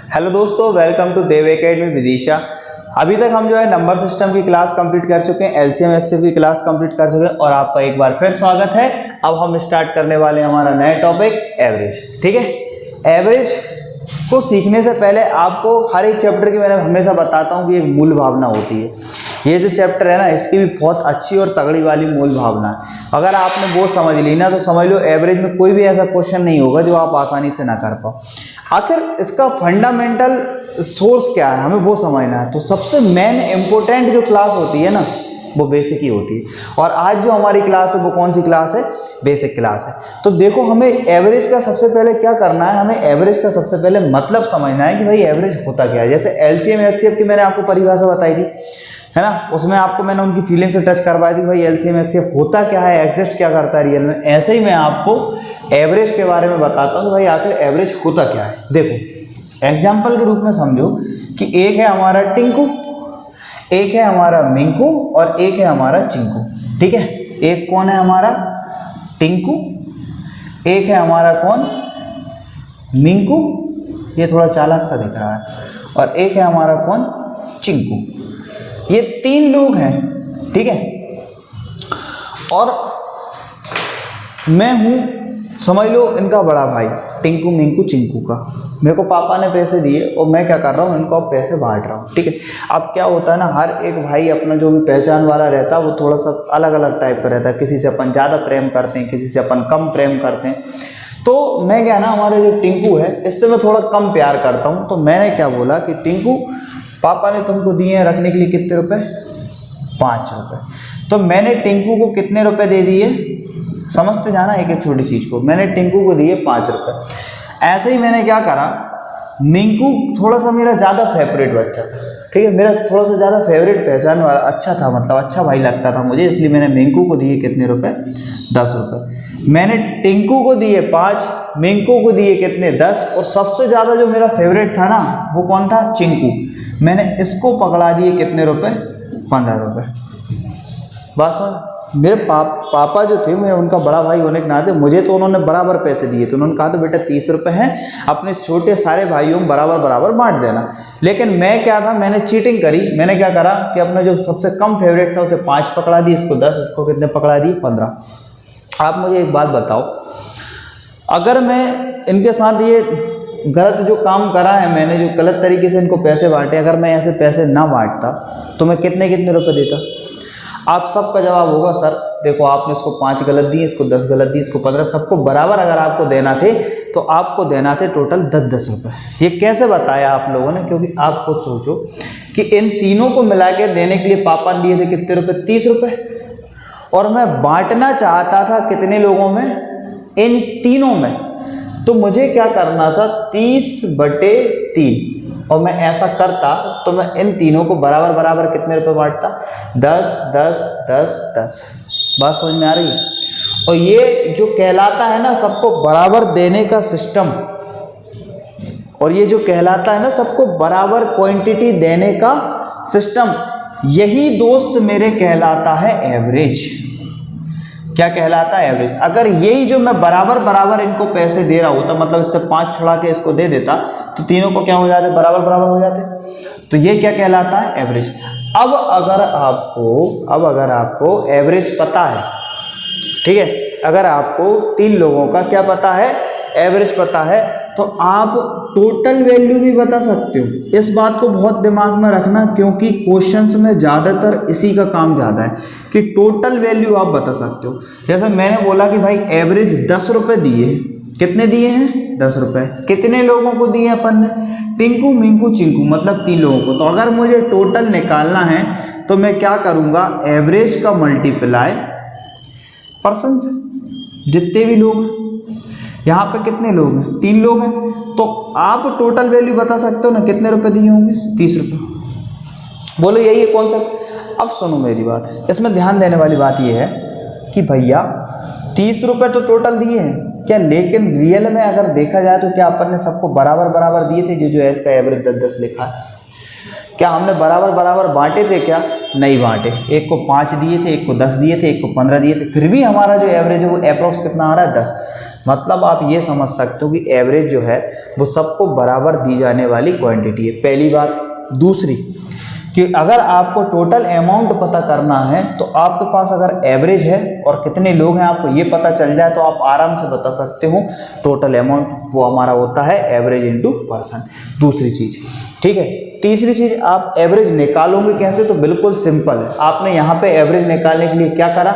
Hello दोस्तों, welcome to Dev academy Vidisha. अभी तक हम जो है नंबर सिस्टम की क्लास कंप्लीट कर चुके हैं, एलसीएम एचसीएफ की क्लास कंप्लीट कर चुके हैं और आपका एक बार फिर स्वागत है। अब हम स्टार्ट करने वाले हैं हमारा नया टॉपिक एवरेज। ठीक है, एवरेज को सीखने से पहले आपको हर एक चैप्टर की मैंने हमेशा बताता हूँ कि एक मूल भावना होती है। ये जो चैप्टर है ना, इसकी भी बहुत अच्छी और तगड़ी वाली मूल भावना है। अगर आपने वो समझ ली ना तो समझ लो एवरेज में कोई भी ऐसा क्वेश्चन नहीं होगा जो आप आसानी से ना कर पाओ। आखिर इसका फंडामेंटल सोर्स क्या है, हमें वो समझना है। तो सबसे मेन इंपॉर्टेंट जो क्लास होती है ना, वो बेसिक ही होती है। और आज जो हमारी क्लास है वो कौन सी क्लास है? बेसिक क्लास है। तो देखो, हमें एवरेज का सबसे पहले क्या करना है, हमें एवरेज का सबसे पहले मतलब समझना है कि भाई एवरेज होता क्या है। जैसे एलसीएम एचसीएफ की मैंने आपको परिभाषा बताई थी, है ना, उसमें आपको मैंने उनकी फीलिंग से टच करवाई थी भाई एलसीएम एचसीएफ होता क्या है, एग्जिस्ट क्या करता है रियल में। ऐसे ही मैं आपको एवरेज के बारे में बताता हूँ भाई आखिर एवरेज होता क्या है। देखो, एग्जाम्पल के रूप में समझो कि एक है हमारा टिंकू, एक है हमारा मिंकू और एक है हमारा चिंकू। ठीक है, एक कौन है हमारा टिंकू, एक है हमारा कौन मिंकू, ये थोड़ा चालाक सा दिख रहा है, और एक है हमारा कौन चिंकू। ये तीन लोग हैं। ठीक है, और मैं हूं, समझ लो, इनका बड़ा भाई टिंकू मिंकू चिंकू का। मेरे को पापा ने पैसे दिए और मैं क्या कर रहा हूँ, इनको अब पैसे बांट रहा हूँ। ठीक है, अब क्या होता है ना, हर एक भाई अपना जो भी पहचान वाला रहता है वो थोड़ा सा अलग अलग टाइप का रहता है। किसी से अपन ज़्यादा प्रेम करते हैं, किसी से अपन कम प्रेम करते हैं। तो मैं क्या ना, हमारे जो टिंकू है इससे मैं थोड़ा कम प्यार करता हूँ। तो मैंने क्या बोला कि टिंकू, पापा ने तुमको दिए हैं रखने के लिए कितने रुपए? 5 रुपये। तो मैंने टिंकू को कितने रुपए दे दिए? समझते जाना एक एक छोटी चीज़ को। मैंने टिंकू को दिए 5 रुपये। ऐसे ही मैंने क्या करा, मिंकू थोड़ा सा मेरा ज़्यादा फेवरेट बच्चा था। ठीक है, मेरा थोड़ा सा ज़्यादा फेवरेट पहचान वाला अच्छा था, मतलब अच्छा भाई लगता था मुझे, इसलिए मैंने मिंकू को दिए कितने रुपए? 10 रुपये। मैंने टिंकू को दिए 5, मिंकू को दिए कितने? 10। और सबसे ज़्यादा जो मेरा फेवरेट था ना, वो कौन था? चिंकू। मैंने इसको पकड़ा दिए कितने रुपए? 15 रुपये। बस मेरे पापा जो थे, मैं उनका बड़ा भाई होने के नाते मुझे तो उन्होंने बराबर पैसे दिए थे। उन्होंने कहा था बेटा 30 रुपये हैं, अपने छोटे सारे भाइयों में बराबर बराबर बांट देना। लेकिन मैं क्या था, मैंने चीटिंग करी। मैंने क्या करा कि अपना जो सबसे कम फेवरेट था उसे 5 पकड़ा दिए, इसको 10, इसको कितने पकड़ा दिए? 15। आप मुझे एक बात बताओ, अगर मैं इनके साथ ये गलत जो काम करा है, मैंने जो गलत तरीके से इनको पैसे बांटे, अगर मैं ऐसे पैसे ना बांटता तो मैं कितने कितने रुपए देता? आप सबका जवाब होगा सर देखो, आपने इसको 5 गलत दिए, इसको 10 गलत दिए, इसको 15, सबको बराबर अगर आपको देना थे तो आपको देना थे टोटल 10-10 रुपये। ये कैसे बताया आप लोगों ने? क्योंकि आप खुद सोचो कि इन तीनों को मिला के देने के लिए पापा ने दिए थे कितने रुपए? 30 रुपये। और मैं बांटना चाहता था कितने लोगों में? इन तीनों में। तो मुझे क्या करना था? 30/3। और मैं ऐसा करता तो मैं इन तीनों को बराबर बराबर कितने रुपए बांटता? 10 10 10 10। बात समझ में आ रही है? और ये जो कहलाता है ना सबको बराबर देने का सिस्टम, और ये जो कहलाता है ना सबको बराबर क्वांटिटी देने का सिस्टम, यही दोस्त मेरे कहलाता है एवरेज। क्या कहलाता है? एवरेज। अगर यही जो मैं बराबर बराबर इनको पैसे दे रहा होता, मतलब इससे 5 छुड़ा के इसको दे देता, तो तीनों को क्या हो जाते? बराबर बराबर हो जाते। तो ये क्या कहलाता है? एवरेज। अब अगर आपको एवरेज पता है, ठीक है, अगर आपको 3 लोगों का क्या पता है? एवरेज पता है, तो आप टोटल वैल्यू भी बता सकते हो। इस बात को बहुत दिमाग में रखना, क्योंकि क्वेश्चंस में ज़्यादातर इसी का काम ज़्यादा है कि टोटल वैल्यू आप बता सकते हो। जैसे मैंने बोला कि भाई एवरेज 10 रुपये दिए। कितने दिए हैं? 10 रुपये। कितने लोगों को दिए अपन ने? टिंकू मिंकू चिंकू, मतलब 3 लोगों को। तो अगर मुझे टोटल निकालना है तो मैं क्या करूँगा? एवरेज का मल्टीप्लाई पर्सन से, जितने भी लोग हैं। यहाँ पे कितने लोग हैं? 3 लोग हैं। तो आप टोटल वैल्यू बता सकते हो ना, कितने रुपए दिए होंगे? 30 रुपये। बोलो यही है कॉन्सेप्ट। अब सुनो मेरी बात, इसमें ध्यान देने वाली बात यह है कि भैया 30 रुपये तो टोटल दिए हैं क्या, लेकिन रियल में अगर देखा जाए तो क्या अपन ने सबको बराबर बराबर दिए थे? जो है इसका एवरेज 10-10 लिखा है, क्या हमने बराबर बराबर बांटे थे? क्या नहीं बांटे। एक को 5 दिए थे, एक को 10 दिए थे, एक को 15 दिए थे, फिर भी हमारा जो एवरेज है वो अप्रोक्स कितना आ रहा है? 10। मतलब आप ये समझ सकते हो कि एवरेज जो है वो सबको बराबर दी जाने वाली क्वांटिटी है, पहली बात। दूसरी कि अगर आपको टोटल अमाउंट पता करना है तो आपके पास अगर एवरेज है और कितने लोग हैं आपको ये पता चल जाए तो आप आराम से बता सकते हो टोटल अमाउंट, वो हमारा होता है एवरेज इनटू परसेंट। दूसरी चीज़, ठीक है। तीसरी चीज़, आप एवरेज निकालोगे कैसे, तो बिल्कुल सिंपल है। आपने यहाँ पे एवरेज निकालने के लिए क्या करा,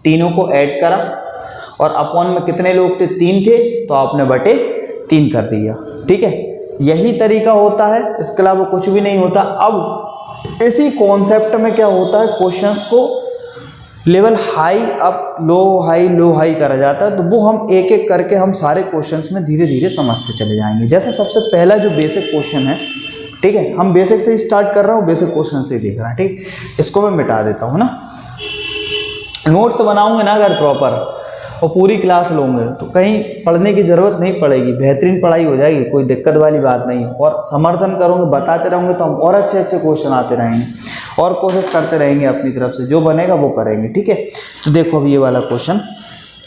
तीनों को ऐड करा और अपॉन में कितने लोग थे, 3 थे, तो आपने बटे 3 कर दिया, ठीक है। यही तरीका होता है, इसके अलावा कुछ भी नहीं होता। अब इसी कॉन्सेप्ट में क्या होता है, क्वेश्चंस को लेवल हाई अप लो हाई करा जाता है, तो वो हम एक एक करके हम सारे क्वेश्चंस में धीरे धीरे समझते चले जाएंगे। जैसे सबसे पहला जो बेसिक क्वेश्चन है, ठीक है, हम बेसिक से ही स्टार्ट कर रहा हूँ, बेसिक क्वेश्चन से ही देख रहा है, ठीक। इसको मैं मिटा देता हूँ ना, नोट्स बनाऊंगे ना अगर प्रॉपर और पूरी क्लास लोगे तो कहीं पढ़ने की ज़रूरत नहीं पड़ेगी, बेहतरीन पढ़ाई हो जाएगी, कोई दिक्कत वाली बात नहीं। और समर्थन करोगे, बताते रहोगे तो हम और अच्छे अच्छे क्वेश्चन आते रहेंगे और कोशिश करते रहेंगे अपनी तरफ से, जो बनेगा वो करेंगे, ठीक है। तो देखो अब ये वाला क्वेश्चन,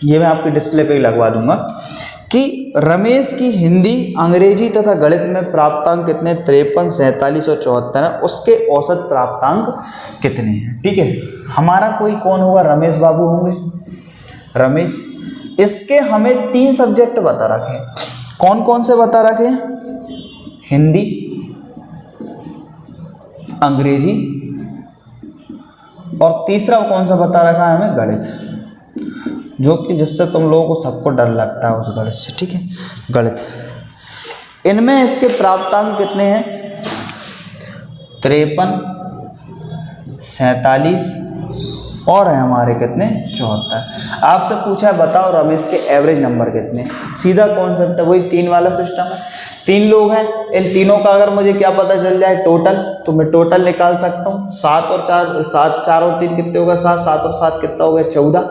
ये मैं आपके डिस्प्ले पे ही लगवा दूंगा कि रमेश की हिंदी, अंग्रेजी तथा गणित में प्राप्तांक कितने, 53, 47 और 74 है, उसके औसत प्राप्तांक कितने हैं, ठीक है। हमारा कोई कौन होगा, रमेश बाबू होंगे, रमेश। इसके हमें 3 सब्जेक्ट बता रखे, कौन कौन से बता रखे, हिंदी, अंग्रेजी और तीसरा कौन सा बता रखा है हमें, गणित, जो कि जिससे तुम लोगों को सबको डर लगता है उस गणित से, ठीक है, गणित। इनमें इसके प्राप्तांक कितने हैं, 53, 47 और है हमारे कितने, 74। आपसे पूछा है बताओ रमेश के एवरेज नंबर कितने, सीधा कॉन्सेप्ट है, वही 3 वाला सिस्टम है। 3 लोग हैं, इन तीनों का अगर मुझे क्या पता चल जाए टोटल, तो मैं टोटल निकाल सकता हूँ। 7 और 4 और 3 कितने होगा, 7, 7 और 7 कितना हो गया, 14।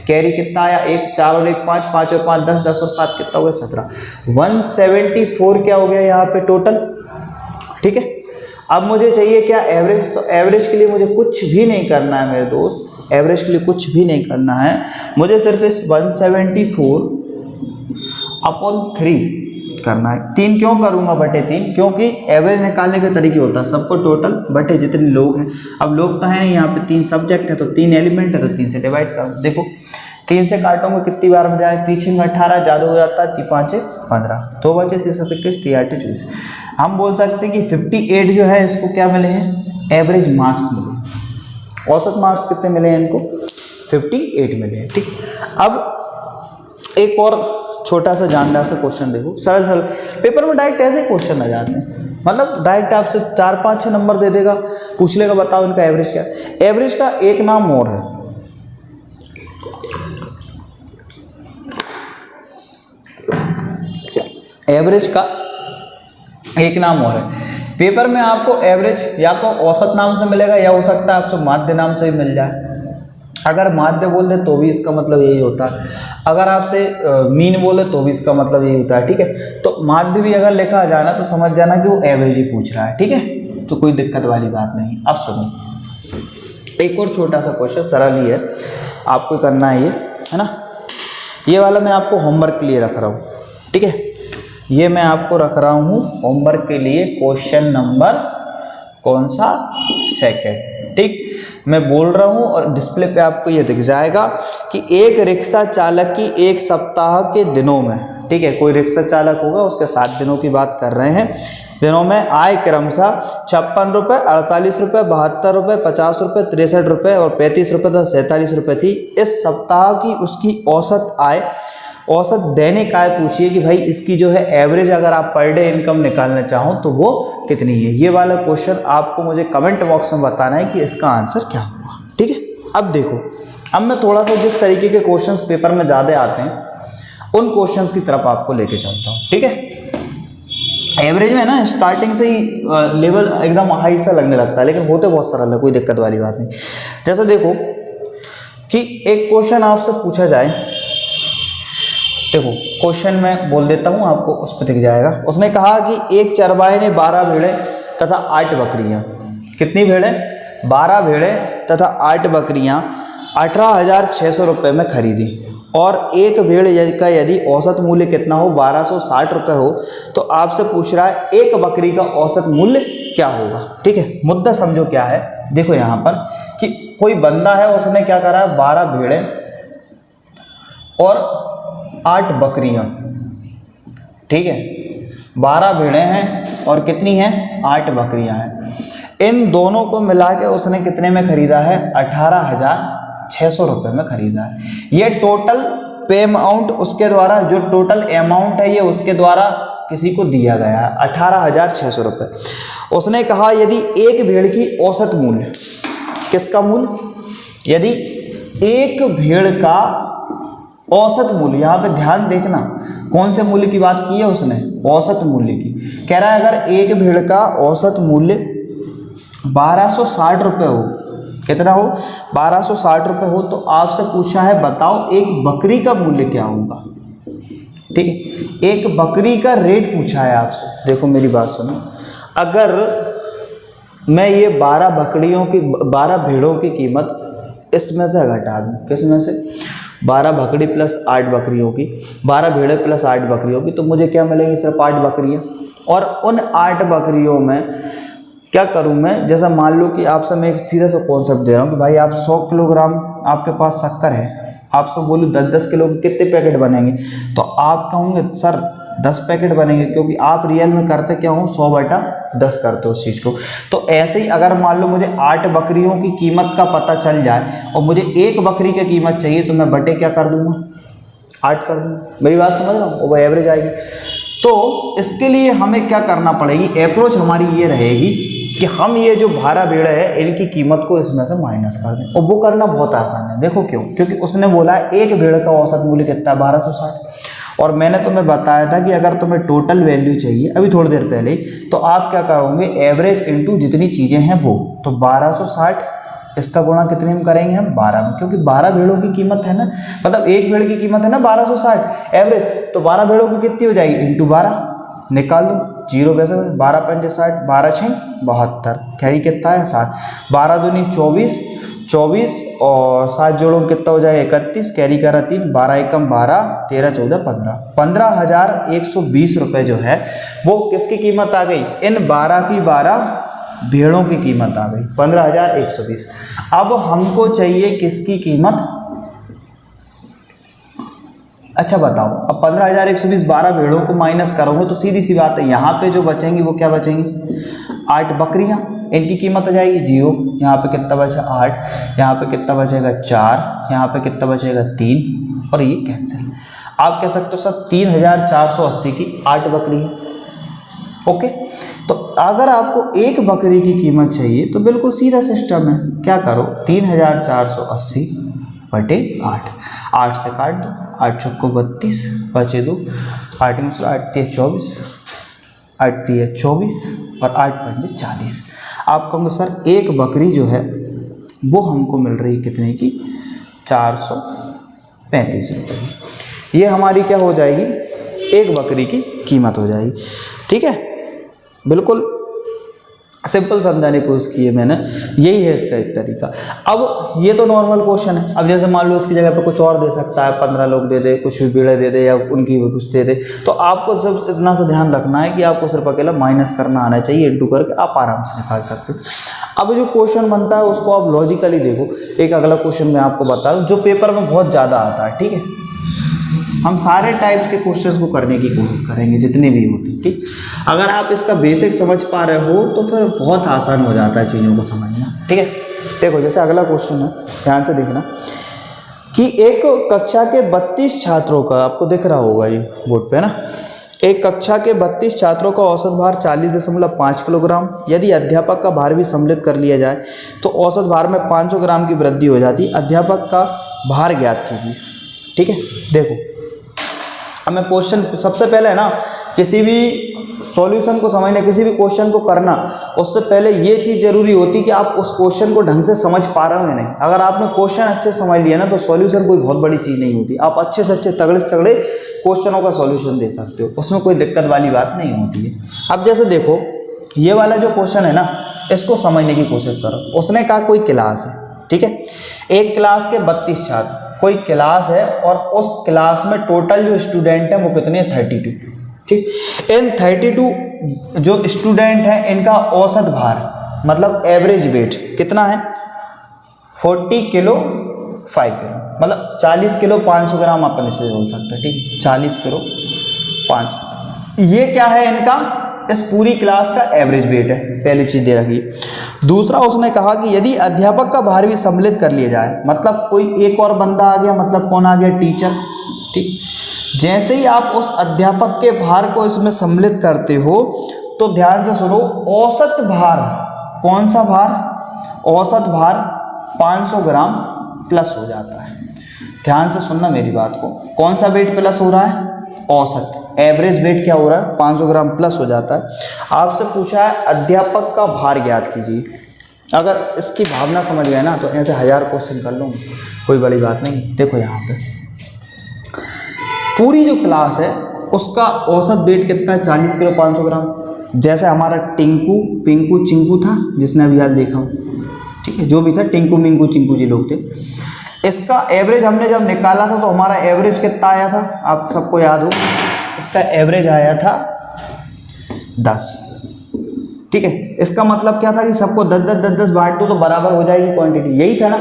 कैरी कितना आया, 1, 4 और 1 5, 5 और 5 10, 10 और 7 कितना हो गया, 17। 174 क्या हो गया यहाँ पे टोटल, ठीक है। अब मुझे चाहिए क्या, एवरेज। तो एवरेज के लिए मुझे कुछ भी नहीं करना है मेरे दोस्त, एवरेज के लिए कुछ भी नहीं करना है, मुझे सिर्फ इस 174 अपॉन 3 करना है। 3 क्यों करूँगा, बटे 3, क्योंकि एवरेज निकालने के तरीके होता है सबको टोटल बटे जितने लोग हैं। अब लोग तो है नहीं, यहाँ पे 3 सब्जेक्ट है तो 3 एलिमेंट है, तो 3 से डिवाइड करो। देखो 3 से काटोगे कितनी बार में जाए, 3 में 18, ज़्यादा हो जाता है, 3 5 15, 2 बचे 3 21, 3 8 24। हम बोल सकते हैं कि 58 जो है इसको क्या मिले हैं, एवरेज मार्क्स मिले। औसत मार्क्स कितने मिले हैं इनको, 58 मिले हैं, ठीक है। अब एक और छोटा सा जानदार सा क्वेश्चन देखो, सरल सरल पेपर में डायरेक्ट ऐसे क्वेश्चन आ जाते हैं, मतलब डायरेक्ट आपसे 4 5 6 नंबर दे देगा, पूछ लेगा बताओ इनका एवरेज क्या है। एवरेज का एक नाम और है, एवरेज का एक नाम और है। पेपर में आपको एवरेज या तो औसत नाम से मिलेगा या हो सकता है आपसे माध्य नाम से भी मिल जाए। अगर माध्य बोल दे तो भी इसका मतलब यही होता है, अगर आपसे मीन बोले तो भी इसका मतलब यही होता है, ठीक है। तो माध्य भी अगर लिखा जाना तो समझ जाना कि वो एवरेज ही पूछ रहा है, ठीक है, तो कोई दिक्कत वाली बात नहीं। अब सुनो एक और छोटा सा क्वेश्चन, सरल ही है, आपको करना है ये, है ना। ये वाला मैं आपको होमवर्क के लिए रख रहा हूँ, ठीक है, ये मैं आपको रख रहा हूँ होमवर्क के लिए, क्वेश्चन नंबर कौन सा, सेकंड, ठीक। मैं बोल रहा हूँ और डिस्प्ले पे आपको ये दिख जाएगा कि एक रिक्शा चालक की एक सप्ताह के दिनों में, ठीक है, कोई रिक्शा चालक होगा उसके 7 दिनों की बात कर रहे हैं, दिनों में आय क्रमशः 56 रुपये, 48 रुपये, 72 रुपये, 50 रुपये, 63 रुपये और 35 रुपये तथा 47 रुपये थी। इस सप्ताह की उसकी औसत आय, औसत दैनिक आय पूछिए कि भाई इसकी जो है एवरेज अगर आप पर डे इनकम निकालना चाहो तो वो कितनी है। ये वाला क्वेश्चन आपको मुझे कमेंट बॉक्स में बताना है कि इसका आंसर क्या होगा, ठीक है। अब देखो, अब मैं थोड़ा सा जिस तरीके के क्वेश्चंस पेपर में ज़्यादा आते हैं उन क्वेश्चंस की तरफ आपको लेके चलता हूँ, ठीक है। एवरेज में ना स्टार्टिंग से ही लेवल एकदम हाई सा लगने लगता है, लेकिन होते बहुत सरल है, कोई दिक्कत वाली बात नहीं। जैसे देखो कि एक क्वेश्चन आपसे पूछा जाए, देखो क्वेश्चन मैं बोल देता हूँ आपको, उस पर दिख जाएगा। उसने कहा कि एक चरवाहे ने 12 भेड़ें तथा 8 बकरियाँ, कितनी भेड़ें, 12 भेड़ें तथा 8 बकरियाँ 18,600 रुपये में खरीदी और एक भेड़ का यदि औसत मूल्य कितना हो 1260 रुपये हो, तो आपसे पूछ रहा है एक बकरी का औसत मूल्य क्या होगा। ठीक है, मुद्दा समझो क्या है। देखो यहाँ पर कि कोई बंदा है, उसने क्या करा है 12 भेड़ें और 8 बकरियां। ठीक है, 12 भेड़ें हैं और कितनी हैं 8 बकरियां हैं। इन दोनों को मिला के उसने कितने में खरीदा है 18,600 रुपये में खरीदा है। ये टोटल पे अमाउंट उसके द्वारा, जो टोटल अमाउंट है ये उसके द्वारा किसी को दिया गया है 18,600 रुपये। उसने कहा यदि एक भेड़ की औसत मूल्य, किसका मूल्य, यदि एक भेड़ का औसत मूल्य, यहाँ पे ध्यान देखना कौन से मूल्य की बात की है उसने, औसत मूल्य की। कह रहा है अगर एक भेड़ का औसत मूल्य 1260 रुपये हो, कितना हो 1260 रुपये हो, तो आपसे पूछा है बताओ एक बकरी का मूल्य क्या होगा। ठीक है, एक बकरी का रेट पूछा है आपसे। देखो मेरी बात सुनो, अगर मैं ये 12 भेड़ों की कीमत इसमें से घटा दूँ, किसमें से, 12 बकरी प्लस 8 बकरियों की, 12 भेड़ें प्लस 8 बकरियों की, तो मुझे क्या मिलेंगी, सिर्फ 8 बकरियाँ। और उन 8 बकरियों में क्या करूं मैं, जैसा मान लो कि आपसे मैं एक सीधा सा कॉन्सेप्ट दे रहा हूं कि भाई आप 100 किलोग्राम आपके पास शक्कर है, आपसे बोलूँ 10-10 किलो के कितने पैकेट बनेंगे, तो आप कहोगे सर 10 पैकेट बनेंगे, क्योंकि आप रियल में करते क्या हो 100/10 करते हो उस चीज़ को। तो ऐसे ही अगर मान लो मुझे 8 बकरियों की कीमत का पता चल जाए और मुझे एक बकरी की कीमत चाहिए, तो मैं बटे क्या कर दूंगा 8 कर दूंगा। मेरी बात समझ रहा हूँ, वो एवरेज आएगी। तो इसके लिए हमें क्या करना पड़ेगी, अप्रोच हमारी ये रहेगी कि हम ये जो 12 भेड़ है इनकी कीमत को इसमें से माइनस कर दें। और वो करना बहुत आसान है। देखो क्यों, क्योंकि उसने बोला है एक भेड़ का औसत मूल्य कितना है 1260, और मैंने तुम्हें बताया था कि अगर तुम्हें टोटल वैल्यू चाहिए अभी थोड़ी देर पहले, तो आप क्या करोगे एवरेज इनटू जितनी चीज़ें हैं वो, तो 1260 इसका गुणा कितने में करेंगे हम 12 में, क्योंकि 12 भेड़ों की कीमत है ना, मतलब एक भेड़ की कीमत है ना 1260 एवरेज, तो 12 भेड़ों की कितनी हो जाएगी इंटू 12, निकाल दो 0 वैसे 12 पंजे 60, 12 6 72, खैरी कितना है 7, 12 दूनी 24 और 7 जोड़ों कितना हो जाए 31, कैरी करा 3, 12 एकम 12, 13 14 15, 15,120 रुपये जो है वो किसकी कीमत आ गई, इन 12 की 12 भेड़ों की कीमत आ गई 15,120। अब हमको चाहिए किसकी कीमत, अच्छा बताओ, अब 15,120 12 भेड़ों को माइनस करोगे तो सीधी सी बात है, यहाँ पे जो बचेंगी वो क्या बचेंगी 8 बकरियाँ, इनकी कीमत हो जाएगी 0, यहाँ पे कितना बचा 8, यहाँ पे कितना बचेगा 4, यहाँ पे कितना बचेगा 3, और ये कैंसिल। आप कह सकते हो सर 3,480 की 8 बकरियाँ। ओके, तो अगर आपको एक बकरी की कीमत चाहिए तो बिल्कुल सीधा सिस्टम है, क्या करो 3,480 बटे 8, 8 से काट दो, 8 चौको 32 बचे 2, 8 में 8 3 24, 8 3 24 और 8 पंजे 40। आप कहोगे सर एक बकरी जो है वो हमको मिल रही है कितने की 435 रुपये की। ये हमारी क्या हो जाएगी, एक बकरी की कीमत हो जाएगी। ठीक है, बिल्कुल सिंपल समझाने की कोशिश की है मैंने, यही है इसका एक तरीका। अब ये तो नॉर्मल क्वेश्चन है। अब जैसे मान लो इसकी जगह पे कुछ और दे सकता है, 15 लोग दे दे, कुछ भी भेड़े दे दे या उनकी भी कुछ दे दे, तो आपको सिर्फ इतना सा ध्यान रखना है कि आपको सिर्फ अकेला माइनस करना आना चाहिए, इंटू करके आप आराम से निकाल सकते हो। अब जो क्वेश्चन बनता है उसको आप लॉजिकली देखो। एक अगला क्वेश्चन मैं आपको बता रहा हूँ जो पेपर में बहुत ज़्यादा आता है। ठीक है, हम सारे टाइप्स के क्वेश्चंस को करने की कोशिश करेंगे जितने भी होते हैं। ठीक, अगर आप इसका बेसिक समझ पा रहे हो तो फिर बहुत आसान हो जाता है चीज़ों को समझना। ठीक है, देखो जैसे अगला क्वेश्चन है, ध्यान से देखना कि एक कक्षा के 32 छात्रों का, आपको दिख रहा होगा ये बोर्ड पे ना, एक कक्षा के 32 छात्रों का औसत भार 40.5 किलोग्राम। यदि अध्यापक का भार भी सम्मिलित कर लिया जाए तो औसत भार में 500 ग्राम की वृद्धि हो जाती। अध्यापक का भार ज्ञात कीजिए। ठीक है, देखो अब मैं क्वेश्चन सबसे पहले है ना, किसी भी सॉल्यूशन को समझना, किसी भी क्वेश्चन को करना, उससे पहले ये चीज़ जरूरी होती है कि आप उस क्वेश्चन को ढंग से समझ पा रहे हो या नहीं। अगर आपने क्वेश्चन अच्छे से समझ लिया ना तो सॉल्यूशन कोई बहुत बड़ी चीज़ नहीं होती। आप अच्छे से अच्छे तगड़े से तगड़े क्वेश्चनों का सॉल्यूशन दे सकते हो, उसमें कोई दिक्कत वाली बात नहीं होती है। अब जैसे देखो ये वाला जो क्वेश्चन है ना, इसको समझने की कोशिश करो। उसने कहा कोई क्लास है, ठीक है। एक क्लास के 32 छात्र, कोई क्लास है और उस क्लास में टोटल जो स्टूडेंट है वो कितने हैं 32, ठीक। इन 32 जो स्टूडेंट हैं इनका औसत भार मतलब एवरेज वेट कितना है 40 किलो 5 किलो, मतलब 40 किलो 500 ग्राम अपन इसे बोल सकते हैं, ठीक। 40 किलो 5, ये क्या है इनका इस पूरी क्लास का एवरेज वेट है, पहली चीज दे रखी है। दूसरा उसने कहा कि यदि अध्यापक का भार भी सम्मिलित कर लिया जाए, मतलब कोई एक और बंदा आ गया, मतलब कौन आ गया टीचर, ठीक। जैसे ही आप उस अध्यापक के भार को इसमें सम्मिलित करते हो तो ध्यान से सुनो, औसत भार, कौन सा भार, औसत भार 500 ग्राम प्लस हो जाता है। ध्यान से सुनना मेरी बात को, कौन सा वेट प्लस हो रहा है, औसत, एवरेज वेट क्या हो रहा है 500 ग्राम प्लस हो जाता है। आपसे पूछा है अध्यापक का भार ज्ञात कीजिए, अगर इसकी भावना समझ गए ना तो ऐसे 1000 क्वेश्चन कर लूँगा, कोई बड़ी बात नहीं। देखो यहाँ पे पूरी जो क्लास है उसका औसत वेट कितना है 40 किलो 500 ग्राम। जैसे हमारा टिंकू पिंकू चिंकू था जिसने अभी हाल देखा हो, ठीक है, जो भी था टिंकू मिंकू चिंकू जी लोग थे, इसका एवरेज हमने जब निकाला था तो हमारा एवरेज कितना आया था आप सबको याद हो, इसका एवरेज आया था 10, ठीक है। इसका मतलब क्या था कि सबको 10-10 बांट दो तो बराबर हो जाएगी क्वांटिटी, यही था ना।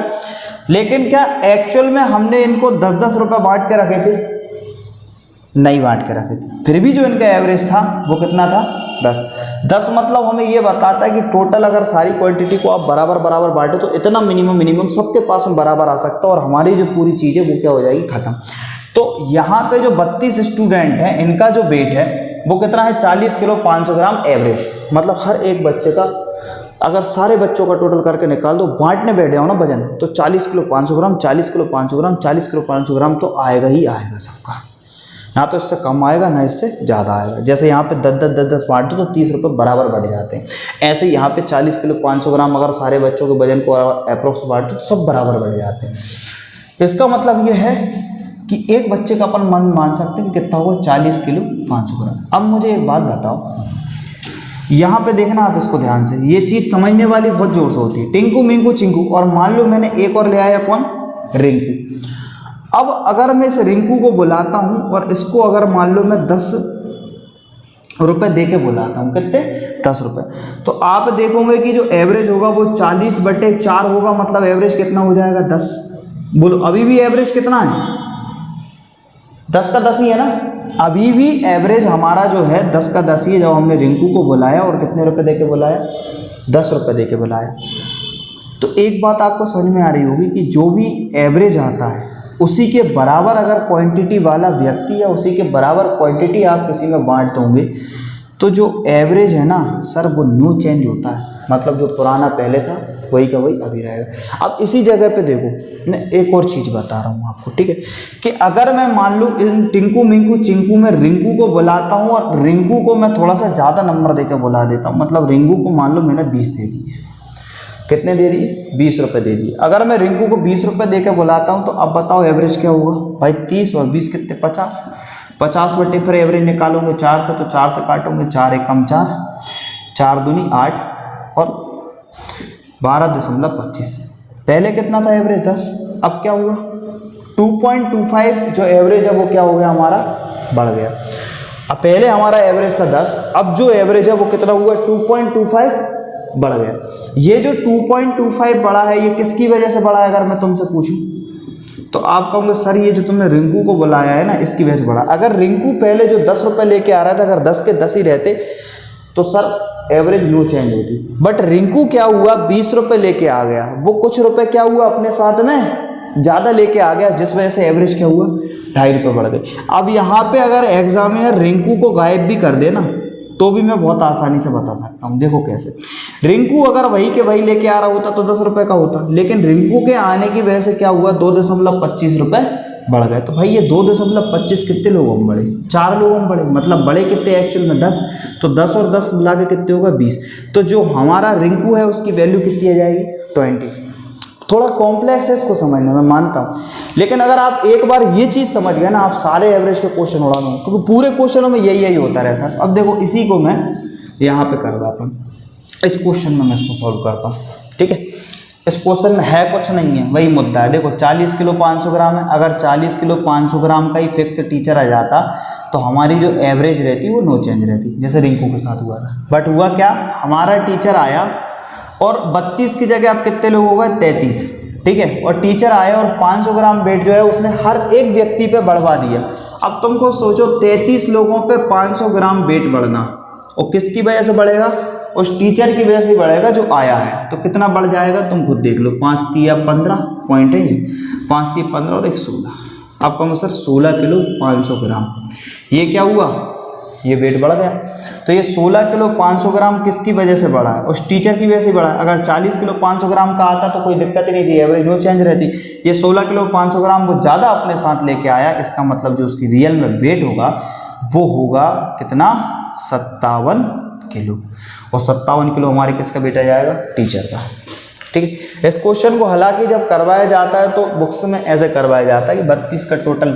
लेकिन क्या एक्चुअल में हमने इनको 10-10 रुपये बांट के रखे थे, नहीं बांट के रखे थे, फिर भी जो इनका एवरेज था वो कितना था 10 मतलब हमें ये बताता है कि टोटल अगर सारी क्वांटिटी को आप बराबर बराबर बांटे तो इतना मिनिमम सबके पास में बराबर आ सकता है और हमारी जो पूरी चीज़ है वो क्या हो जाएगी खत्म। तो यहाँ पे जो 32 स्टूडेंट हैं इनका जो वेट है वो कितना है 40 किलो 500 ग्राम एवरेज, मतलब हर एक बच्चे का अगर सारे बच्चों का टोटल करके निकाल दो, बांटने बैठ जाओ ना वजन, तो 40 किलो 500 ग्राम 40 किलो 500 ग्राम 40 किलो 500 ग्राम तो आएगा ही आएगा सबका, ना तो इससे कम आएगा ना इससे ज़्यादा आएगा। जैसे यहाँ पे 10-10 बांट दो तो 30 रुपये बराबर बढ़ जाते हैं, ऐसे यहाँ पे 40 किलो 500 ग्राम अगर सारे बच्चों के वजन को अप्रोक्स बांट दो तो सब बराबर बढ़ जाते हैं। इसका मतलब ये है कि एक बच्चे का अपन मन मान सकते हैं कि कितना होगा 40 किलो 500 ग्राम। अब मुझे एक बात बताओ, यहाँ पे देखना आप इसको ध्यान से, ये चीज़ समझने वाली बहुत जोर से होती है। टिंकू मिंकू चिंकू, और मान लो मैंने एक और ले आया कौन, रिंकू। अब अगर मैं इस रिंकू को बुलाता हूँ और इसको अगर मान लो मैं 10 रुपये दे के बुलाता हूँ, कितने 10 रुपये, तो आप देखोगे कि जो एवरेज होगा वो 40/4 होगा, मतलब एवरेज कितना हो जाएगा 10। बोलो अभी भी एवरेज कितना है 10 का 10 ही है ना, अभी भी एवरेज हमारा जो है 10 का 10 ही है। जब हमने रिंकू को बुलाया और कितने रुपए दे के बुलाया 10 रुपये दे के बुलाया, तो एक बात आपको समझ में आ रही होगी कि जो भी एवरेज आता है उसी के बराबर अगर क्वांटिटी वाला व्यक्ति या उसी के बराबर क्वांटिटी आप किसी में बांट दोगे तो जो एवरेज है ना सर वो नो चेंज होता है, मतलब जो पुराना पहले था वही का वही अभी रहेगा। अब इसी जगह पे देखो मैं एक और चीज़ बता रहा हूँ आपको, ठीक है, कि अगर मैं मान लूँ इन टिंकू मिंकू चिंकू में रिंकू को बुलाता हूँ और रिंकू को मैं थोड़ा सा ज़्यादा नंबर देकर बुला देता हूँ, मतलब रिंकू को मान लो मैंने 20 दे दिए, कितने दे दिए 20 रुपये दे दिए। अगर मैं रिंकू को 20 रुपये दे के बुलाता हूँ तो अब बताओ एवरेज क्या होगा भाई 30 और 20 कितने 50 बटे फिर एवरेज निकालोगे 4 से, तो 4 से काटोगे 4 एकम 4, 4 दूनी 8 और 12.25। पहले कितना था एवरेज 10, अब क्या हुआ 2.25, जो एवरेज है वो क्या हो गया हमारा बढ़ गया। अब पहले हमारा एवरेज था 10, अब जो एवरेज है वो कितना हुआ 2.25 बढ़ गया। ये जो 2.25 बढ़ा है ये किसकी वजह से बढ़ा है, अगर मैं तुमसे पूछूं तो आप कहोगे सर ये जो तुमने रिंकू को बुलाया है ना इसकी वजह से बढ़ा। अगर रिंकू पहले जो 10 रुपये लेके आ रहा था अगर 10 के 10 ही रहते तो सर एवरेज नो चेंज होती, बट रिंकू क्या हुआ 20 रुपये लेके आ गया, वो कुछ रुपए क्या हुआ अपने साथ में ज़्यादा लेके आ गया, जिस वजह से एवरेज क्या हुआ 2.5 रुपये बढ़ गए। अब यहाँ पे अगर एग्जामिनर रिंकू को गायब भी कर दे ना तो भी मैं बहुत आसानी से बता सकता हूँ। देखो कैसे, रिंकू अगर वही के वही लेके आ रहा होता तो 10 रुपये का होता, लेकिन रिंकू के आने की वजह से क्या हुआ 2.25 रुपये बढ़ गए। तो भाई ये 2.25 कितने लोगों में बढ़े 4 लोगों में बढ़े, मतलब बड़े कितने एक्चुअल में 10, तो 10 और 10 मिला के कितने होगा 20। तो जो हमारा रिंकू है उसकी वैल्यू कितनी आ जाएगी 20। थोड़ा कॉम्प्लेक्स है इसको समझने में मानता हूँ, लेकिन अगर आप एक बार ये चीज़ समझ गए ना आप सारे एवरेज के क्वेश्चन उड़ा दो, क्योंकि पूरे क्वेश्चनों में यही होता रहता है। अब देखो इसी को मैं यहाँ पे करवाता हूँ, इस क्वेश्चन में मैं इसको सॉल्व करता हूँ, ठीक है। इस क्वेश्चन में है कुछ नहीं है, वही मुद्दा है। देखो 40 किलो 500 ग्राम है, अगर 40 किलो 500 ग्राम का ही फिक्स टीचर आ जाता तो हमारी जो एवरेज रहती वो नो चेंज रहती, जैसे रिंकू के साथ हुआ था। बट हुआ क्या, हमारा टीचर आया और 32 की जगह आप कितने लोग हो गए, 33, ठीक है। और टीचर आया और 500 ग्राम वेट जो है उसने हर एक व्यक्ति पे बढ़वा दिया। अब तुमको सोचो 33 लोगों पे 500 ग्राम वेट बढ़ना, और किसकी वजह से बढ़ेगा, उस टीचर की वजह से बढ़ेगा जो आया है। तो कितना बढ़ जाएगा तुम खुद देख लो, 5 3 15 पॉइंट है ये, 5 3 15 और 1 16, आपका आंसर 16 किलो 500 ग्राम। ये क्या हुआ, ये वेट बढ़ गया। तो ये 16 किलो 500 ग्राम किसकी वजह से बढ़ा है, उस टीचर की वजह से बढ़ा है। अगर 40 किलो 500 ग्राम का आता तो कोई दिक्कत ही नहीं थी, एवरेज नो चेंज रहती। ये 16 किलो 500 ग्राम वो ज़्यादा अपने साथ लेके आया, इसका मतलब जो उसकी रियल में वेट होगा वो होगा कितना, 57 किलो। और 57 किलो हमारे किसका वेट आ जाएगा, टीचर का, ठीक है। इस क्वेश्चन को हालांकि जब करवाया जाता है तो बुक्स में ऐसे करवाया जाता है कि 32 का टोटल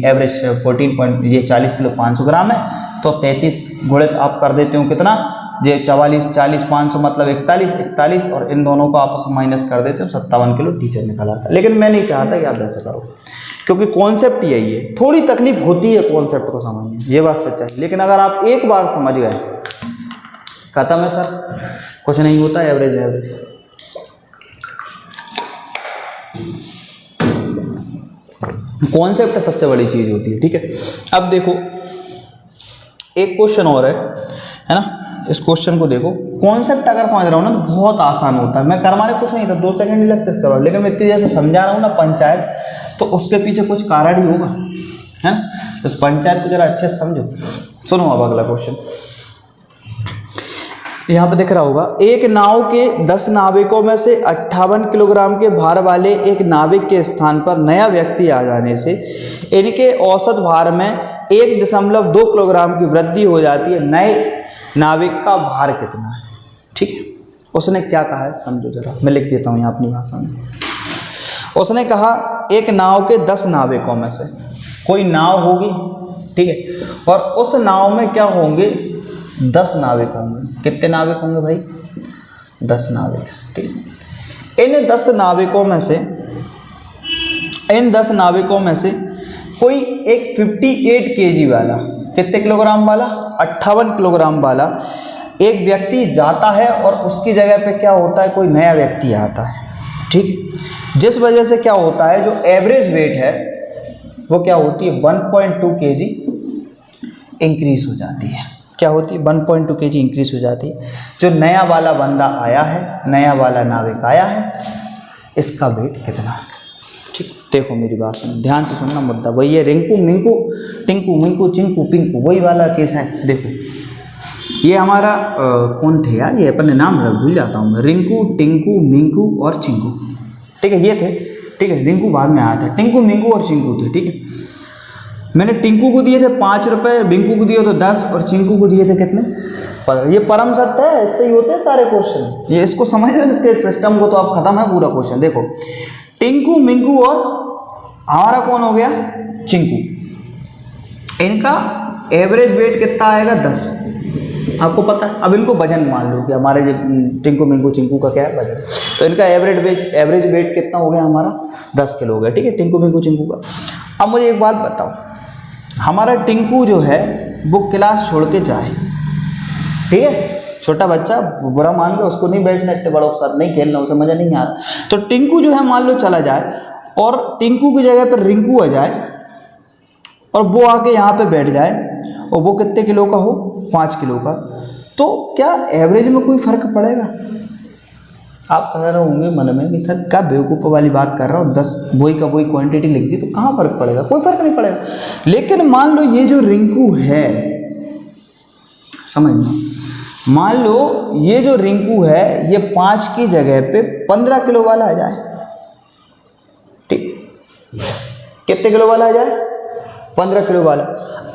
एवरेज 14 पॉइंट, ये 40 किलो 500 ग्राम है, तो 33 गुणित आप कर देते हो कितना, ये 44 40 500 मतलब 41 41, और इन दोनों को आपस में माइनस कर देते हो, 57 किलो टीचर निकल आता है। लेकिन मैं नहीं चाहता कि आप ऐसा करो, क्योंकि कॉन्सेप्ट यही है। थोड़ी तकलीफ होती है कॉन्सेप्ट को समझने, ये बात सच्चाई, लेकिन अगर आप एक बार समझ गए खत्म है सर, कुछ नहीं होता एवरेज में एवरेज। कॉन्सेप्ट सबसे बड़ी चीज होती है, ठीक है। अब देखो एक क्वेश्चन और है ना, इस क्वेश्चन को देखो। कॉन्सेप्ट अगर समझ रहा हूँ ना तो बहुत आसान होता है, मैं करवाने कुछ नहीं था, 2 सेकंड ही लगते करवा, लेकिन मैं इतनी जैसे समझा रहा हूँ ना पंचायत, तो उसके पीछे कुछ कारण ही होगा, है ना। इस पंचायत को जरा अच्छे से समझो। सुनो अब अगला क्वेश्चन, यहाँ पे दिख रहा होगा, एक नाव के 10 नाविकों में से 58 किलोग्राम के भार वाले एक नाविक के स्थान पर नया व्यक्ति आ जाने से इनके औसत भार में 1.2 किलोग्राम की वृद्धि हो जाती है। नए नाविक का भार कितना है, ठीक है। उसने क्या कहा है समझो जरा, मैं लिख देता हूँ यहाँ अपनी भाषा में। उसने कहा एक नाव के 10 नाविकों में से कोई नाव होगी, ठीक है, और उस नाव में क्या होंगे, 10 नाविक होंगे। कितने नाविक होंगे भाई, 10 नाविक, ठीक है। इन 10 नाविकों में से कोई एक 58 केजी वाला, कितने किलोग्राम वाला, 58 किलोग्राम वाला एक व्यक्ति जाता है, और उसकी जगह पे क्या होता है, कोई नया व्यक्ति आता है, ठीक है। जिस वजह से क्या होता है, जो एवरेज वेट है वो क्या होती है, 1.2 केजी इंक्रीज हो जाती है। क्या होती है, 1.2 केजी इंक्रीज हो जाती है। जो नया वाला बंदा आया है, नया वाला नाविक आया है, इसका वेट कितना, ठीक। देखो मेरी बात सुनो, ध्यान से सुनना मुद्दा वही है, रिंकू मिंकू टिंकू मिंकू चिंकू पिंकू, वही वाला केस है। देखो ये हमारा कौन थे यार, ये अपने नाम भूल जाता हूँ मैं, रिंकू टिंकू मिंकू और चिंकू, ठीक है, ये थे, ठीक है। रिंकू बाद में आया था, टिंकू मिंकू और चिंकू थे, ठीक है। मैंने टिंकू को दिए थे 5 रुपये, बिंकू को दिए थे 10, और चिंकू को दिए थे कितने, पर ये परम सत्य है, इससे ही होते हैं सारे क्वेश्चन। ये इसको समझ रहे हो, इसके सिस्टम को, तो आप खत्म है पूरा क्वेश्चन। देखो टिंकू मिंकू और हमारा कौन हो गया, चिंकू, इनका एवरेज वेट कितना आएगा, 10, आपको पता है। अब इनको वजन मान लो कि हमारे टिंकू मिंकू चिंकू का क्या है, वजन। तो इनका एवरेज वेट कितना हो गया हमारा, 10 किलो हो गया, ठीक है, टिंकू मिंकू चिंकू का। अब मुझे एक बात बताओ, हमारा टिंकू जो है वो क्लास छोड़ के जाए, ठीक है, छोटा बच्चा, बुरा मान लो, उसको नहीं बैठना इतने बड़ों के साथ, नहीं खेलना, उसे मज़ा नहीं आ रहा, तो टिंकू जो है मान लो चला जाए, और टिंकू की जगह पर रिंकू आ जाए, और वो आके यहाँ पे बैठ जाए, और वो कितने किलो का हो, 5 किलो का, तो क्या एवरेज में कोई फ़र्क पड़ेगा? आप कह रहे होंगे मन में कि सर क्या बेवकूफ़ वाली बात कर रहा हूँ, 10 वही का वही क्वांटिटी लिख दी तो कहाँ फ़र्क पड़ेगा, कोई फ़र्क नहीं पड़ेगा। लेकिन मान लो ये जो रिंकू है, समझना, मान लो ये जो रिंकू है ये 5 की जगह पे 15 किलो वाला आ जाए, ठीक, कितने किलो वाला आ जाए, 15 किलो वाला।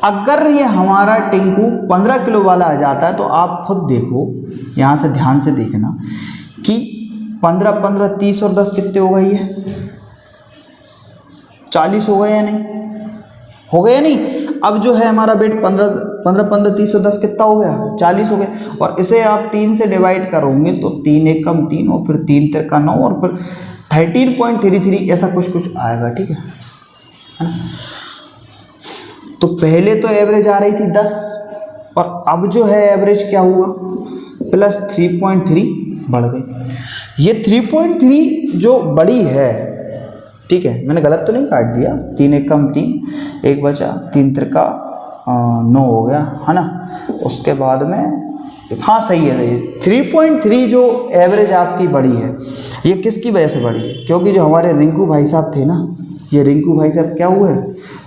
अगर ये हमारा टिंकू 15 किलो वाला आ जाता है तो आप खुद देखो, यहाँ से ध्यान से देखना कि 15 15 30 और 10 कितने हो गई है, 40 हो गए या नहीं, हो गए या नहीं। अब जो है हमारा बेट 15 30 और 10 कितना हो गया, 40 हो गया। और इसे आप 3 से डिवाइड करोगे तो 3 एकम 3 और फिर 3 तिरका 9 और फिर 13.33 ऐसा कुछ आएगा, ठीक है ना। तो पहले तो एवरेज आ रही थी 10 और अब जो है एवरेज क्या हुआ, प्लस 3.3 बढ़ गई। ये 3.3 जो बड़ी है, ठीक है, मैंने गलत तो नहीं काट दिया, 3 एकम 3, एक बचा 3 तिरका 9 हो गया, है ना। उसके बाद में हाँ सही है, 3.3 जो एवरेज आपकी बढ़ी है ये किसकी वजह से बढ़ी है, क्योंकि जो हमारे रिंकू भाई साहब थे ना, ये रिंकू भाई साहब क्या हुए,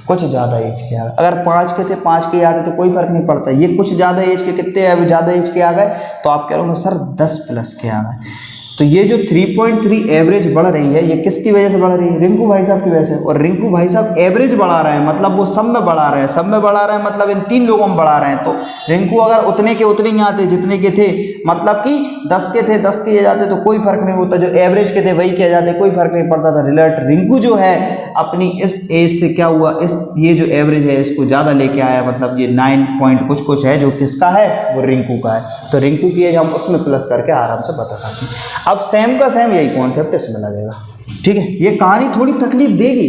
कुछ ज़्यादा एज के आ गए। अगर 5 के थे 5 के आते तो कोई फर्क नहीं पड़ता, ये कुछ ज़्यादा एज के, कितने ज़्यादा एज के आ गए तो आप कह रहे हो सर 10 प्लस के आ गए। तो ये जो 3.3 एवरेज बढ़ रही है ये किसकी वजह से बढ़ रही है, रिंकू भाई साहब की वजह से। और रिंकू भाई साहब एवरेज बढ़ा रहे हैं, मतलब वो सब में बढ़ा रहे हैं, सब में बढ़ा रहे हैं, मतलब इन 3 लोगों में बढ़ा रहे हैं। तो रिंकू अगर उतने के उतने ही आते जितने के थे, मतलब कि 10 के थे 10 के जाते तो कोई फर्क नहीं होता, जो एवरेज के थे वही किया जाते, कोई फर्क नहीं पड़ता था। रिलेट रिंकू जो है अपनी इस एज से क्या हुआ, इस ये जो एवरेज है इसको ज़्यादा लेके आया, मतलब ये 9 पॉइंट कुछ है, जो किसका है वो रिंकू का है। तो रिंकू की एज हम उसमें प्लस करके आराम से बता सकते हैं। अब सेम का सेम यही कॉन्सेप्ट इसमें लगेगा, ठीक है। ये कहानी थोड़ी तकलीफ देगी,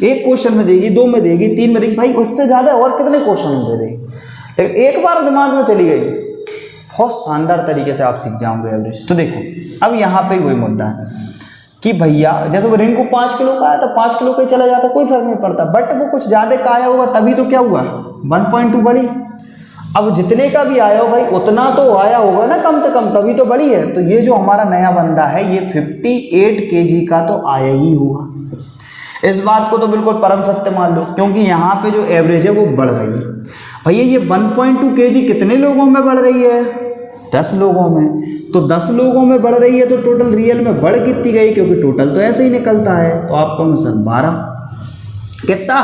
एक क्वेश्चन में देगी, 2 में देगी, 3 में देगी, भाई उससे ज्यादा और कितने क्वेश्चन में दे देगी, लेकिन एक बार दिमाग में चली गई बहुत शानदार तरीके से आप सीख जाओगे एवरेज। तो देखो अब यहाँ पे वही मुद्दा है कि भैया जैसे वो रिंकू 5 किलो का आया तो 5 किलो का ही चला जाता, कोई फर्क नहीं पड़ता, बट वो कुछ ज्यादा का आया होगा तभी तो क्या हुआ 1.2 बढ़ी। अब जितने का भी आया हो भाई उतना तो आया होगा ना कम से कम, तभी तो बड़ी है। तो ये जो हमारा नया बंदा है ये 58 kg का तो आया ही होगा। इस बात को तो बिल्कुल परम सत्य मान लो, क्योंकि यहाँ पे जो एवरेज है वो बढ़ गई है। भैया ये 1.2 kg कितने लोगों में बढ़ रही है, 10 लोगों में। तो 10 लोगों में बढ़ रही है तो टोटल रियल में बढ़ कितनी गई, क्योंकि टोटल तो ऐसे ही निकलता है। तो आप कहोगे सर 12, कितना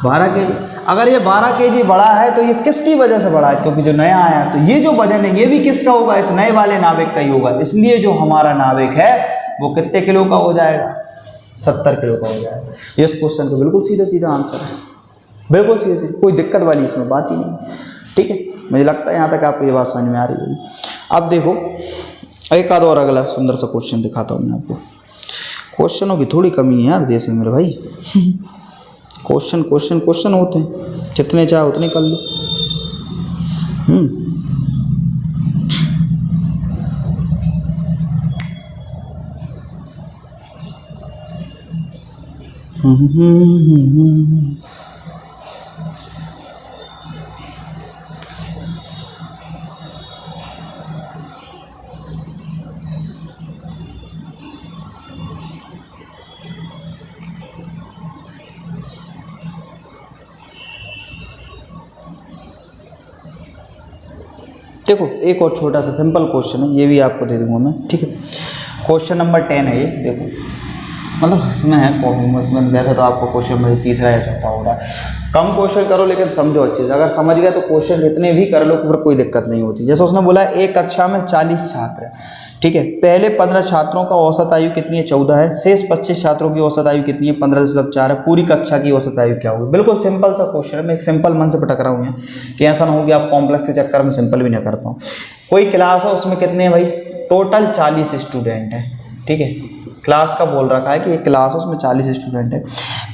12 kg। अगर ये 12 kg बढ़ा है तो ये किसकी वजह से बढ़ा है, क्योंकि जो नया आया है, तो ये जो वजन है ये भी किसका होगा, इस नए वाले नाविक का ही होगा। इसलिए जो हमारा नाविक है वो कितने किलो का हो जाएगा, 70 किलो का हो जाएगा। इस क्वेश्चन का बिल्कुल सीधा सीधा आंसर है, बिल्कुल सीधा सीधा, कोई दिक्कत वाली इसमें बात ही नहीं, ठीक है। मुझे लगता है यहाँ तक आपको ये बात समझ में आ रही होगी। अब देखो एक आध और अगला सुंदर सा क्वेश्चन दिखाता हूँ मैं आपको। क्वेश्चनों की थोड़ी कमी है यार देश में मेरे भाई, क्वेश्चन होते हैं, जितने चाहे उतने कर लो। देखो एक और छोटा सा सिंपल क्वेश्चन है, ये भी आपको दे दूंगा मैं, ठीक है। क्वेश्चन नंबर 10 है ये, देखो मतलब इसमें है इसमें वैसे तो आपको क्वेश्चन मुझे तीसरा या चौथा हो रहा है। कम क्वेश्चन करो लेकिन समझो अच्छे से, अगर समझ गए तो क्वेश्चन जितने भी कर लो फिर कोई दिक्कत नहीं होती। जैसे उसने बोला एक कक्षा में 40 छात्र हैं, ठीक है। पहले 15 छात्रों का औसत आयु कितनी है, 14 है। शेष 25 छात्रों की औसत आयु कितनी है, 15.4 है। पूरी कक्षा की औसत आयु क्या होगी। बिल्कुल सिंपल सा क्वेश्चन है, मैं एक सिंपल मन से पटक रहा हूँ कि ऐसा ना हो कि आप कॉम्प्लेक्स के चक्कर में सिंपल भी ना कर पाओ। कोई क्लास है उसमें कितने भाई, टोटल 40 स्टूडेंट हैं, ठीक है। क्लास का बोल रखा है कि एक क्लास है उसमें 40 स्टूडेंट है।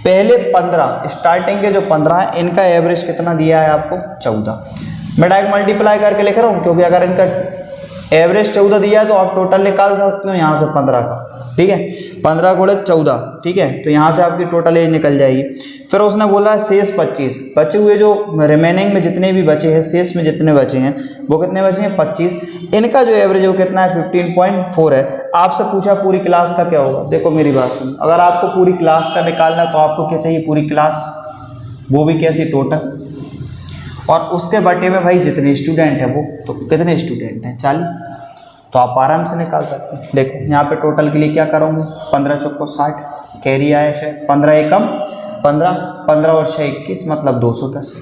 पहले 15 स्टार्टिंग के जो 15 है इनका एवरेज कितना दिया है आपको, 14। मैं डायरेक्ट मल्टीप्लाई करके लिख रहा हूँ, क्योंकि अगर इनका एवरेज 14 दिया है तो आप टोटल निकाल सकते हो यहाँ से 15 का, ठीक है। 15 गुणे 14, ठीक है। तो यहाँ से आपकी टोटल एज निकल जाएगी। फिर उसने बोला शेष 25, बचे हुए जो रिमेनिंग में जितने भी बचे हैं, शेष में जितने बचे हैं वो कितने बचे हैं, 25। इनका जो एवरेज है वो कितना है, 15.4 है। आपसे पूछा पूरी क्लास का क्या होगा। देखो मेरी बात सुनो, अगर आपको पूरी क्लास का निकालना तो आपको क्या चाहिए, पूरी क्लास, वो भी कैसी, टोटल, और उसके बटे में भाई जितने स्टूडेंट हैं वो, तो कितने स्टूडेंट हैं, 40। तो आप आराम से निकाल सकते हैं। देखो यहाँ पे टोटल के लिए क्या करोगे, 15 चौको 60, कैरी आया शायद 15 एकम 15, 15 और 6 21, मतलब 210।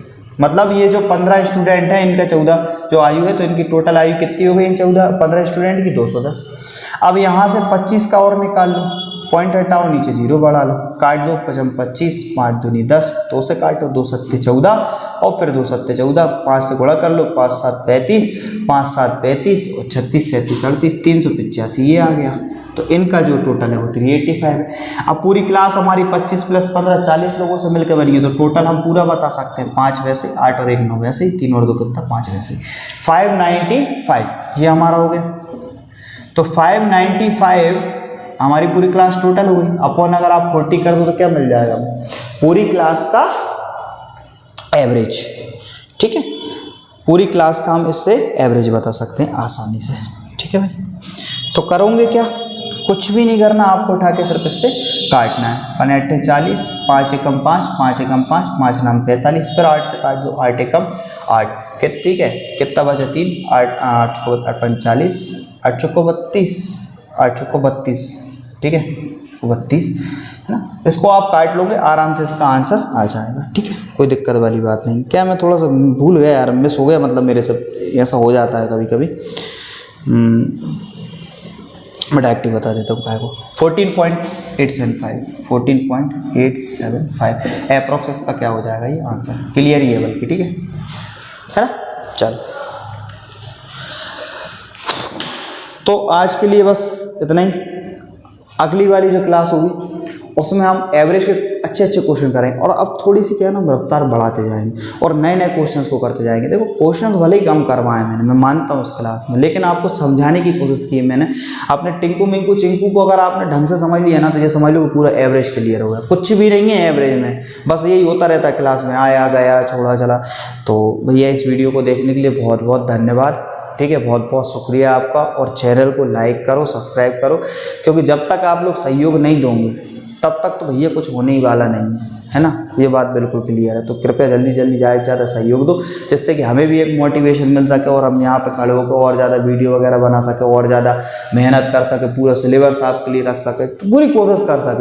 मतलब ये जो 15 स्टूडेंट हैं इनका 14 जो आयु है, तो इनकी टोटल आयु कितनी हो गई इन 15 स्टूडेंट की, 210। अब यहाँ से 25 का और निकाल लो, पॉइंट हटाओ, नीचे 0 बढ़ा लो, काट दो 5 25, 5 दूनी 10, 2 से काटो, 2 सत्ते 14 और फिर 2 सत्ते 14, 5 से गुणा कर लो, 5 7 35, 5 7 35 और 36 37 38, 385 ये आ गया। तो इनका जो टोटल है वो 385 है। अब पूरी क्लास हमारी 25 + 15 40 लोगों से मिलकर बनी है, तो टोटल हम पूरा बता सकते हैं। 5 वैसे, 8 और 1 9 वैसे, 3 और 2 कितना 5 वैसे, 595 ये हमारा हो गया। तो 595 हमारी पूरी क्लास टोटल हो गई। अपॉन अगर आप 40 कर दो तो क्या मिल जाएगा, पूरी क्लास का एवरेज। ठीक है, पूरी क्लास का हम इससे एवरेज बता सकते हैं आसानी से। ठीक है भाई, तो करोगे क्या, कुछ भी नहीं करना, आपको उठा के सिर्फ इससे काटना है। 5 8 40, 5 एकम 5, 5 एकम 5, 5 नाम 45, फिर 8 से काट दो, 8 एकम 8, ठीक है, कितना बचा 3, 8 8 को 45, 8 को 32, 8 को 32, ठीक है 32 है ना। इसको आप काट लोगे आराम से, इसका आंसर आ जाएगा। ठीक है, कोई दिक्कत वाली बात नहीं। क्या मैं थोड़ा सा भूल गया यार, मिस हो गया, मतलब मेरे से ऐसा हो जाता है कभी कभी। मैं डायरेक्टली बता देता हूँ काय को, 14.875, 14.875 अप्रॉक्स इसका क्या हो जाएगा, ये आंसर क्लियर ही है बल्कि। ठीक है ना, चलो तो आज के लिए बस इतना ही। अगली वाली जो क्लास होगी उसमें हम एवरेज के अच्छे अच्छे क्वेश्चन करेंगे, और अब थोड़ी सी क्या है ना, रफ्तार बढ़ाते जाएंगे और नए नए क्वेश्चंस को करते जाएंगे। देखो क्वेश्चंस भले ही कम करवाए मैं मानता हूँ उस क्लास में, लेकिन आपको समझाने की कोशिश की है मैंने। आपने टिंकू मिंकू चिंकू को अगर आपने ढंग से समझ लिया ना, तो ये समझ लो पूरा एवरेज क्लियर हो गया। कुछ भी नहीं है एवरेज में, बस यही होता रहता है क्लास में, आया गया छोड़ा चला। तो भैया इस वीडियो को देखने के लिए बहुत बहुत धन्यवाद। ठीक है, बहुत बहुत शुक्रिया आपका, और चैनल को लाइक करो, सब्सक्राइब करो, क्योंकि जब तक आप लोग सहयोग नहीं दोगे तब तक तो भैया कुछ होने ही वाला नहीं है ना, ये बात बिल्कुल क्लियर है। तो कृपया जल्दी जल्दी ज़्यादा सहयोग दो, जिससे कि हमें भी एक मोटिवेशन मिल सके और हम यहाँ पे खड़े होकर और ज़्यादा वीडियो वगैरह बना सके और ज़्यादा मेहनत कर सके, पूरा सिलेबस आपके लिए रख सके, तो पूरी कोशिश कर सके।